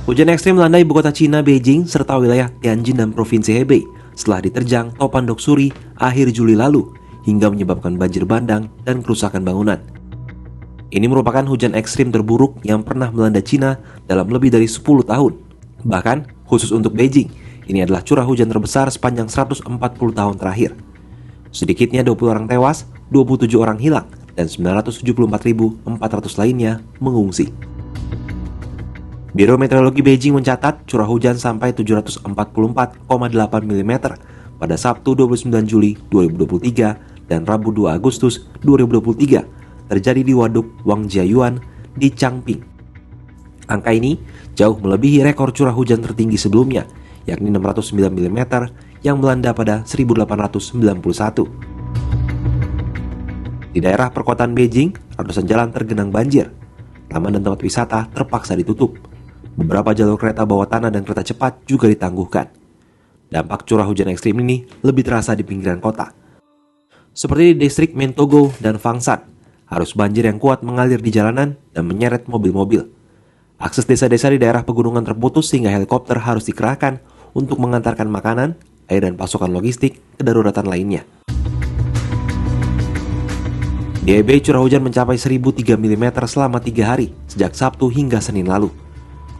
Hujan ekstrim melanda ibu kota Cina, Beijing, serta wilayah Tianjin dan Provinsi Hebei setelah diterjang topan Doksuri akhir Juli lalu hingga menyebabkan banjir bandang dan kerusakan bangunan. Ini merupakan hujan ekstrim terburuk yang pernah melanda Cina dalam lebih dari 10 tahun. Bahkan, khusus untuk Beijing, ini adalah curah hujan terbesar sepanjang 140 tahun terakhir. Sedikitnya 20 orang tewas, 27 orang hilang, dan 974.400 lainnya mengungsi. Biro Meteorologi Beijing mencatat curah hujan sampai 744,8 mm pada Sabtu 29 Juli 2023 dan Rabu 2 Agustus 2023 terjadi di Waduk Wangjiayuan di Changping. Angka ini jauh melebihi rekor curah hujan tertinggi sebelumnya, yakni 609 mm yang melanda pada 1891. Di daerah perkotaan Beijing, ratusan jalan tergenang banjir. Taman dan tempat wisata terpaksa ditutup. Beberapa jalur kereta bawah tanah dan kereta cepat juga ditangguhkan. Dampak curah hujan ekstrim ini lebih terasa di pinggiran kota. Seperti di distrik Mentogo dan Fangshan, arus banjir yang kuat mengalir di jalanan dan menyeret mobil-mobil. Akses desa-desa di daerah pegunungan terputus sehingga helikopter harus dikerahkan untuk mengantarkan makanan, air dan pasokan logistik kedaruratan lainnya. Di Hebei, curah hujan mencapai 1.003 mm selama 3 hari, sejak Sabtu hingga Senin lalu.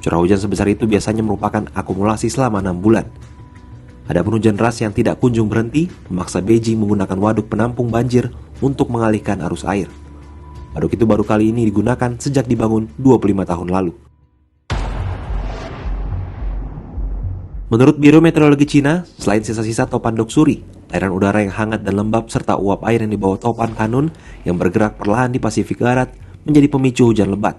Curah hujan sebesar itu biasanya merupakan akumulasi selama 6 bulan. Adapun hujan deras yang tidak kunjung berhenti memaksa Beijing menggunakan waduk penampung banjir untuk mengalihkan arus air. Waduk itu baru kali ini digunakan sejak dibangun 25 tahun lalu. Menurut Biro Meteorologi Cina, selain sisa-sisa topan Doksuri, aliran udara yang hangat dan lembab serta uap air yang dibawa topan Kanun yang bergerak perlahan di Pasifik Barat menjadi pemicu hujan lebat.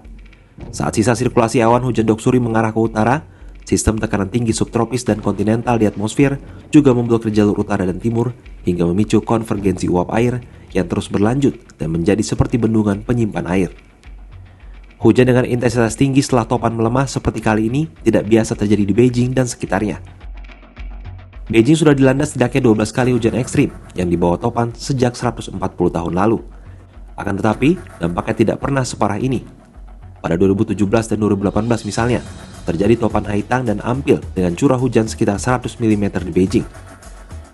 Saat sisa sirkulasi awan hujan Doksuri mengarah ke utara, sistem tekanan tinggi subtropis dan kontinental di atmosfer juga memblokir jalur utara dan timur hingga memicu konvergensi uap air yang terus berlanjut dan menjadi seperti bendungan penyimpan air. Hujan dengan intensitas tinggi setelah topan melemah seperti kali ini tidak biasa terjadi di Beijing dan sekitarnya. Beijing sudah dilanda setidaknya 12 kali hujan ekstrim yang dibawa topan sejak 140 tahun lalu. Akan tetapi, dampaknya tidak pernah separah ini. Pada 2017 dan 2018 misalnya, terjadi topan Haitang dan Ampil dengan curah hujan sekitar 100 mm di Beijing.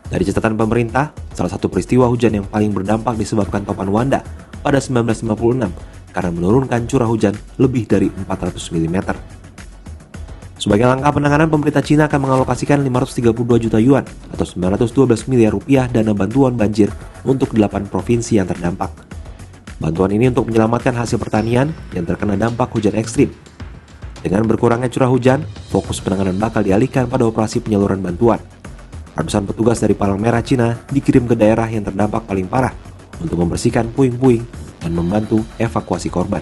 Dari catatan pemerintah, salah satu peristiwa hujan yang paling berdampak disebabkan topan Wanda pada 1956 karena menurunkan curah hujan lebih dari 400 mm. Sebagai langkah penanganan, pemerintah Cina akan mengalokasikan 532 juta yuan atau 912 miliar rupiah dana bantuan banjir untuk 8 provinsi yang terdampak. Bantuan ini untuk menyelamatkan hasil pertanian yang terkena dampak hujan ekstrim. Dengan berkurangnya curah hujan, fokus penanganan bakal dialihkan pada operasi penyaluran bantuan. Ratusan petugas dari Palang Merah Cina dikirim ke daerah yang terdampak paling parah untuk membersihkan puing-puing dan membantu evakuasi korban.